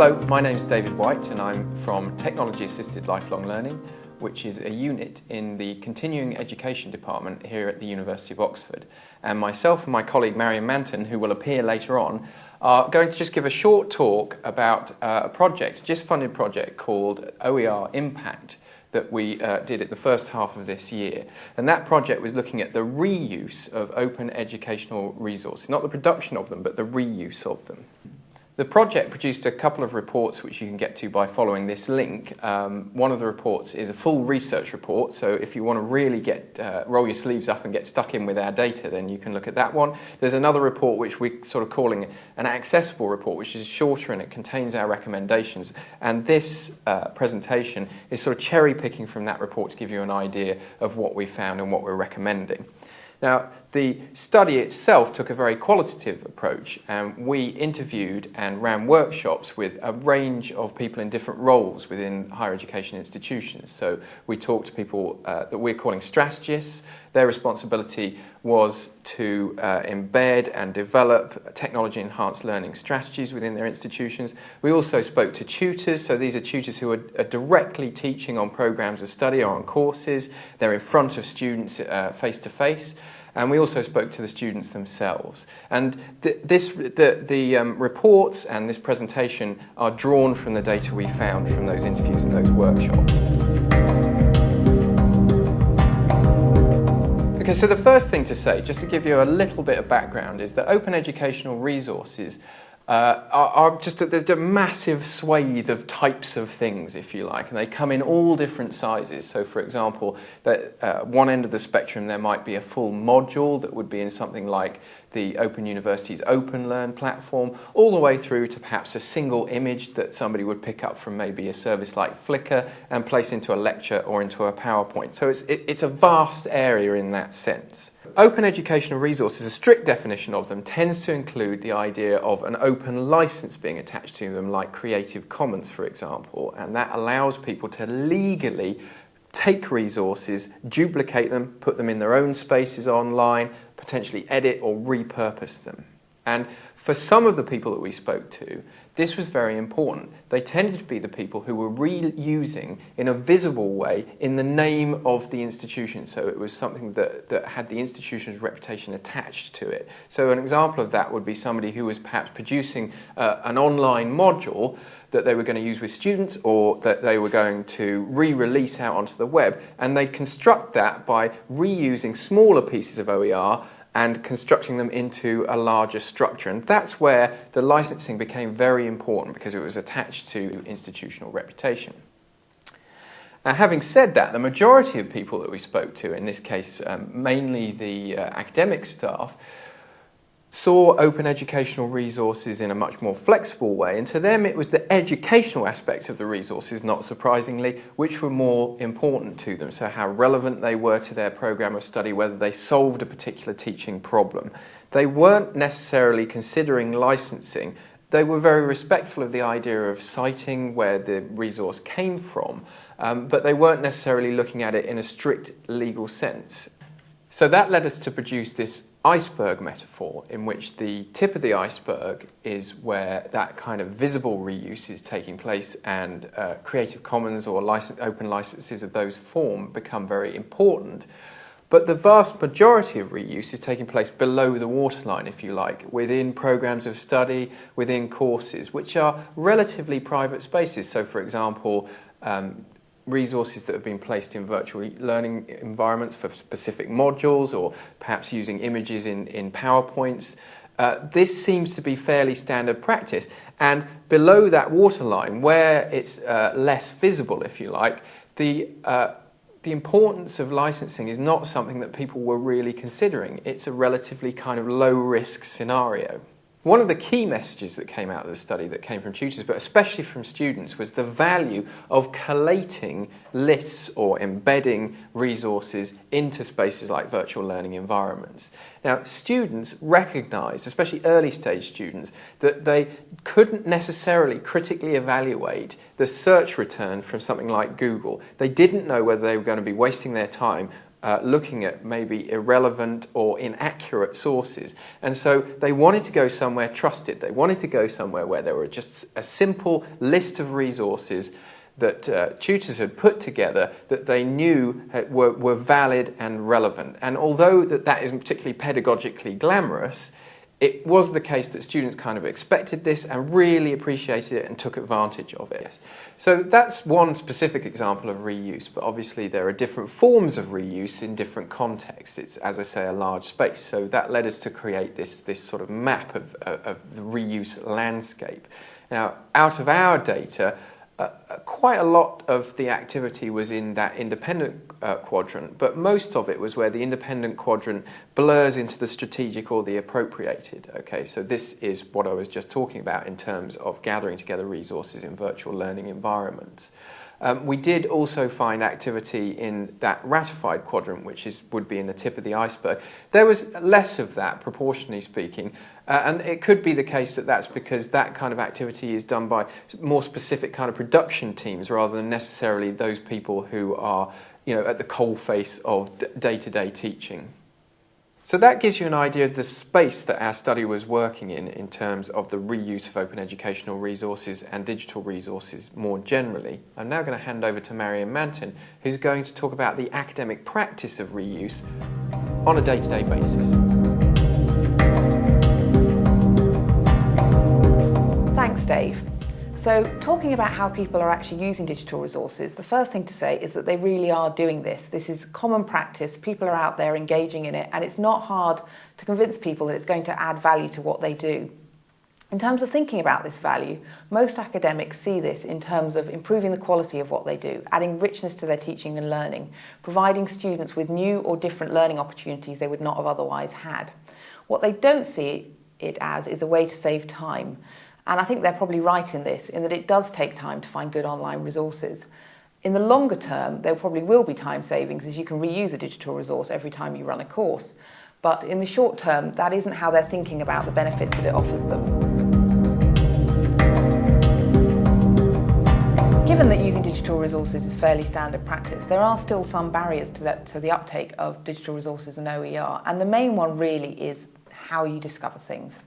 Hello, my name's David White and I'm from Technology Assisted Lifelong Learning, which is a unit in the Continuing Education Department here at the University of Oxford. And myself and my colleague Marion Manton, who will appear later on, are going to just give a short talk about a project, just funded project called OER Impact that we did at the first half of this year. And that project was looking at the reuse of open educational resources, not the production of them, but the reuse of them. The project produced a couple of reports which you can get to by following this link. One of the reports is a full research report, so if you want to really roll your sleeves up and get stuck in with our data, then you can look at that one. There's another report which we're sort of calling an accessible report, which is shorter and it contains our recommendations. And this presentation is sort of cherry-picking from that report to give you an idea of what we found and what we're recommending. Now, the study itself took a very qualitative approach, and we interviewed and ran workshops with a range of people in different roles within higher education institutions. So we talked to people that we're calling strategists. Their responsibility was to embed and develop technology-enhanced learning strategies within their institutions. We also spoke to tutors, so these are tutors who are directly teaching on programs of study or on courses. They're in front of students face-to-face. And we also spoke to the students themselves. And the reports and this presentation are drawn from the data we found from those interviews and those workshops. Okay, so the first thing to say, just to give you a little bit of background, is that open educational resources are just a massive swathe of types of things, if you like, and they come in all different sizes. So, for example, at one end of the spectrum there might be a full module that would be in something like the Open University's OpenLearn platform, all the way through to perhaps a single image that somebody would pick up from maybe a service like Flickr and place into a lecture or into a PowerPoint. So it's a vast area in that sense. Open educational resources, a strict definition of them, tends to include the idea of an open license being attached to them, like Creative Commons, for example, and that allows people to legally take resources, duplicate them, put them in their own spaces online, potentially edit or repurpose them. And for some of the people that we spoke to, this was very important. They tended to be the people who were reusing in a visible way in the name of the institution. So it was something that had the institution's reputation attached to it. So an example of that would be somebody who was perhaps producing an online module that they were going to use with students or that they were going to re-release out onto the web. And they'd construct that by reusing smaller pieces of OER and constructing them into a larger structure. And that's where the licensing became very important because it was attached to institutional reputation. Now, having said that, the majority of people that we spoke to, in this case mainly the academic staff, saw open educational resources in a much more flexible way, and to them it was the educational aspects of the resources, not surprisingly, which were more important to them. So how relevant they were to their program of study, whether they solved a particular teaching problem. They weren't necessarily considering licensing. They were very respectful of the idea of citing where the resource came from, but they weren't necessarily looking at it in a strict legal sense. So that led us to produce this iceberg metaphor, in which the tip of the iceberg is where that kind of visible reuse is taking place, and Creative Commons or open licenses of those form become very important. But the vast majority of reuse is taking place below the waterline, if you like, within programs of study, within courses, which are relatively private spaces. So, for example, resources that have been placed in virtual learning environments for specific modules, or perhaps using images in PowerPoints. This seems to be fairly standard practice. And below that waterline, where it's less visible, if you like, the importance of licensing is not something that people were really considering. It's a relatively kind of low-risk scenario. One of the key messages that came out of the study, that came from tutors, but especially from students, was the value of collating lists or embedding resources into spaces like virtual learning environments. Now, students recognised, especially early stage students, that they couldn't necessarily critically evaluate the search return from something like Google. They didn't know whether they were going to be wasting their time looking at maybe irrelevant or inaccurate sources. And so they wanted to go somewhere trusted. They wanted to go somewhere where there were just a simple list of resources that tutors had put together that they knew were valid and relevant. And although that isn't particularly pedagogically glamorous, it was the case that students kind of expected this and really appreciated it and took advantage of it. So that's one specific example of reuse, but obviously there are different forms of reuse in different contexts. It's, as I say, a large space. So that led us to create this sort of map of the reuse landscape. Now, out of our data, quite a lot of the activity was in that independent quadrant, but most of it was where the independent quadrant blurs into the strategic or the appropriated. Okay, so this is what I was just talking about in terms of gathering together resources in virtual learning environments. We did also find activity in that ratified quadrant, which would be in the tip of the iceberg. There was less of that, proportionally speaking, and it could be the case that that's because that kind of activity is done by more specific kind of production teams rather than necessarily those people who are, at the coalface of day-to-day teaching. So that gives you an idea of the space that our study was working in terms of the reuse of open educational resources and digital resources more generally. I'm now going to hand over to Marion Manton, who's going to talk about the academic practice of reuse on a day-to-day basis. Thanks, Dave. So, talking about how people are actually using digital resources, the first thing to say is that they really are doing this. This is common practice, people are out there engaging in it, and it's not hard to convince people that it's going to add value to what they do. In terms of thinking about this value, most academics see this in terms of improving the quality of what they do, adding richness to their teaching and learning, providing students with new or different learning opportunities they would not have otherwise had. What they don't see it as is a way to save time. And I think they're probably right in this, in that it does take time to find good online resources. In the longer term, there probably will be time savings as you can reuse a digital resource every time you run a course. But in the short term, that isn't how they're thinking about the benefits that it offers them. Given that using digital resources is fairly standard practice, there are still some barriers to the uptake of digital resources and OER. And the main one really is how you discover things.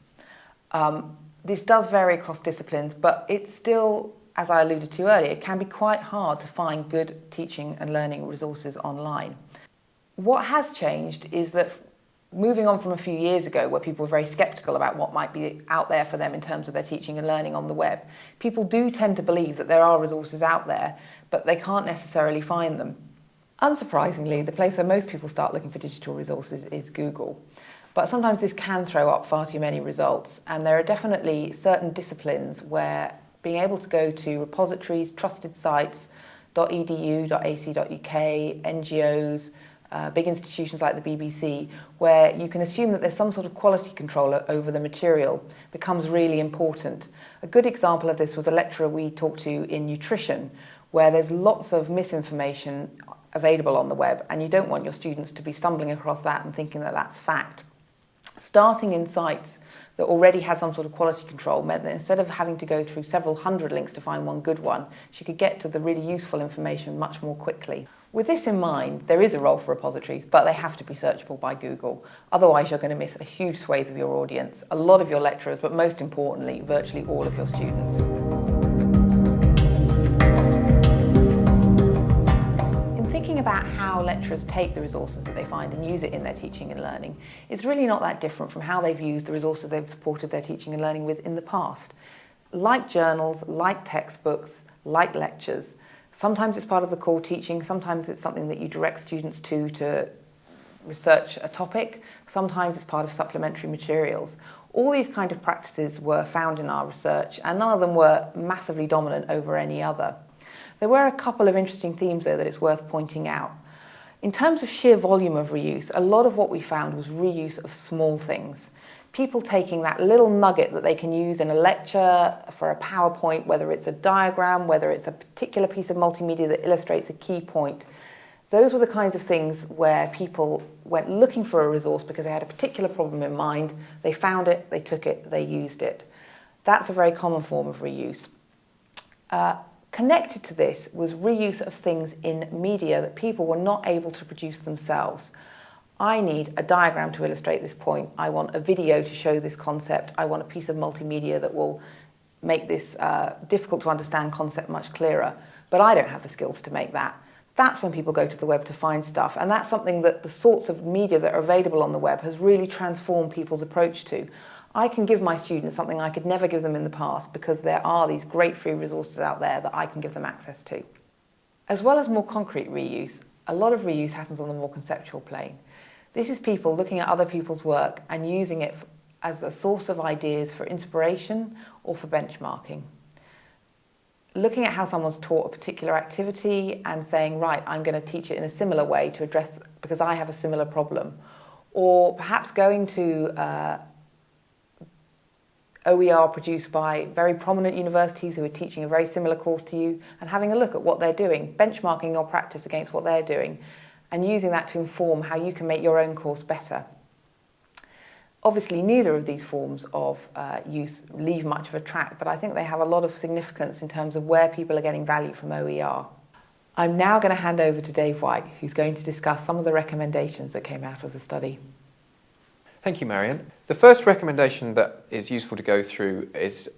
This does vary across disciplines, but it's still, as I alluded to earlier, it can be quite hard to find good teaching and learning resources online. What has changed is that moving on from a few years ago where people were very sceptical about what might be out there for them in terms of their teaching and learning on the web, people do tend to believe that there are resources out there, but they can't necessarily find them. Unsurprisingly, the place where most people start looking for digital resources is Google. But sometimes this can throw up far too many results, and there are definitely certain disciplines where being able to go to repositories, trusted sites, .edu, .ac.uk, NGOs, big institutions like the BBC, where you can assume that there's some sort of quality control over the material, becomes really important. A good example of this was a lecturer we talked to in nutrition, where there's lots of misinformation available on the web, and you don't want your students to be stumbling across that and thinking that that's fact. Starting in sites that already had some sort of quality control meant that instead of having to go through several hundred links to find one good one, she could get to the really useful information much more quickly. With this in mind, there is a role for repositories, but they have to be searchable by Google. Otherwise, you're going to miss a huge swathe of your audience, a lot of your lecturers, but most importantly, virtually all of your students. About how lecturers take the resources that they find and use it in their teaching and learning, it's really not that different from how they've used the resources they've supported their teaching and learning with in the past. Like journals, like textbooks, like lectures, sometimes it's part of the core teaching, sometimes it's something that you direct students to research a topic, sometimes it's part of supplementary materials. All these kind of practices were found in our research, and none of them were massively dominant over any other. There were a couple of interesting themes, though, that it's worth pointing out. In terms of sheer volume of reuse, a lot of what we found was reuse of small things. People taking that little nugget that they can use in a lecture, for a PowerPoint, whether it's a diagram, whether it's a particular piece of multimedia that illustrates a key point. Those were the kinds of things where people went looking for a resource because they had a particular problem in mind. They found it, they took it, they used it. That's a very common form of reuse. Connected to this was reuse of things in media that people were not able to produce themselves. I need a diagram to illustrate this point. I want a video to show this concept. I want a piece of multimedia that will make this difficult to understand concept much clearer. But I don't have the skills to make that. That's when people go to the web to find stuff. And that's something that the sorts of media that are available on the web has really transformed people's approach to. I can give my students something I could never give them in the past because there are these great free resources out there that I can give them access to. As well as more concrete reuse, a lot of reuse happens on the more conceptual plane. This is people looking at other people's work and using it as a source of ideas for inspiration or for benchmarking. Looking at how someone's taught a particular activity and saying, right, I'm going to teach it in a similar way to address, because I have a similar problem. Or perhaps going to OER produced by very prominent universities who are teaching a very similar course to you and having a look at what they're doing, benchmarking your practice against what they're doing and using that to inform how you can make your own course better. Obviously, neither of these forms of use leave much of a track, but I think they have a lot of significance in terms of where people are getting value from OER. I'm now going to hand over to Dave White, who's going to discuss some of the recommendations that came out of the study. Thank you, Marion. The first recommendation that is useful to go through is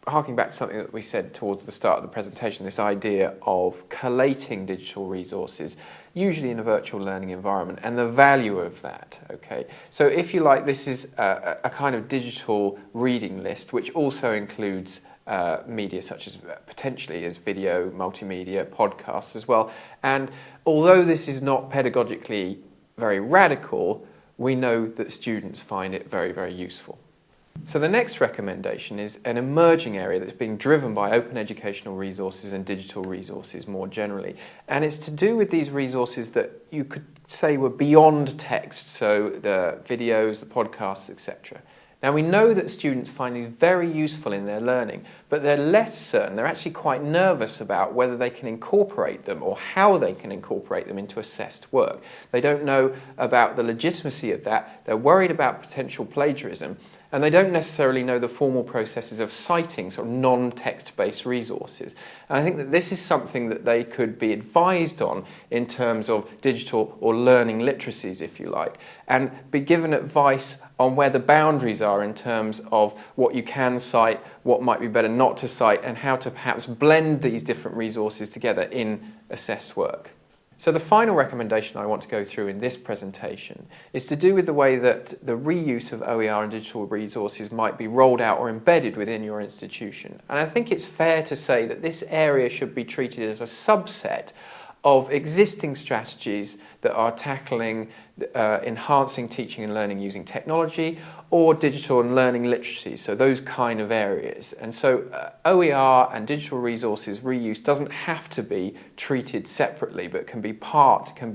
harking back to something that we said towards the start of the presentation, this idea of collating digital resources, usually in a virtual learning environment, and the value of that. Okay, so if you like, this is a kind of digital reading list, which also includes media such as potentially as video, multimedia, podcasts as well. And although this is not pedagogically very radical, we know that students find it very, very useful. So the next recommendation is an emerging area that's being driven by open educational resources and digital resources more generally. And it's to do with these resources that you could say were beyond text, so the videos, the podcasts, etc. Now we know that students find these very useful in their learning, but they're less certain, they're actually quite nervous about whether they can incorporate them or how they can incorporate them into assessed work. They don't know about the legitimacy of that, they're worried about potential plagiarism, and they don't necessarily know the formal processes of citing sort of non-text-based resources. And I think that this is something that they could be advised on in terms of digital or learning literacies, if you like, and be given advice on where the boundaries are in terms of what you can cite, what might be better not to cite, and how to perhaps blend these different resources together in assessed work. So the final recommendation I want to go through in this presentation is to do with the way that the reuse of OER and digital resources might be rolled out or embedded within your institution. And I think it's fair to say that this area should be treated as a subset of existing strategies that are tackling enhancing teaching and learning using technology or digital and learning literacy, so those kind of areas. And so OER and digital resources reuse doesn't have to be treated separately, but can be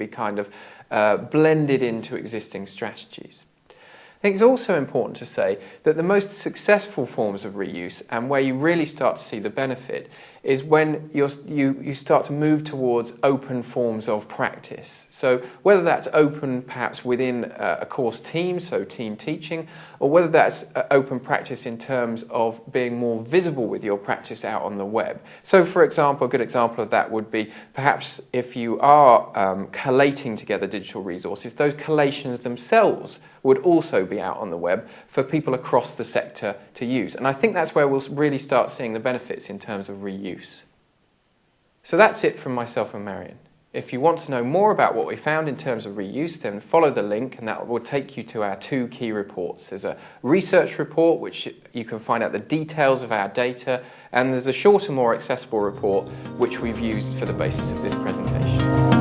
kind of blended into existing strategies. I think it's also important to say that the most successful forms of reuse and where you really start to see the benefit is when you start to move towards open forms of practice. So whether that's open perhaps within a course team, so team teaching, or whether that's open practice in terms of being more visible with your practice out on the web. So for example, a good example of that would be perhaps if you are collating together digital resources, those collations themselves would also be out on the web for people across the sector to use. And I think that's where we'll really start seeing the benefits in terms of reuse. So that's it from myself and Marion. If you want to know more about what we found in terms of reuse, then follow the link and that will take you to our 2 key reports. There's a research report which you can find out the details of our data, and there's a shorter, more accessible report which we've used for the basis of this presentation.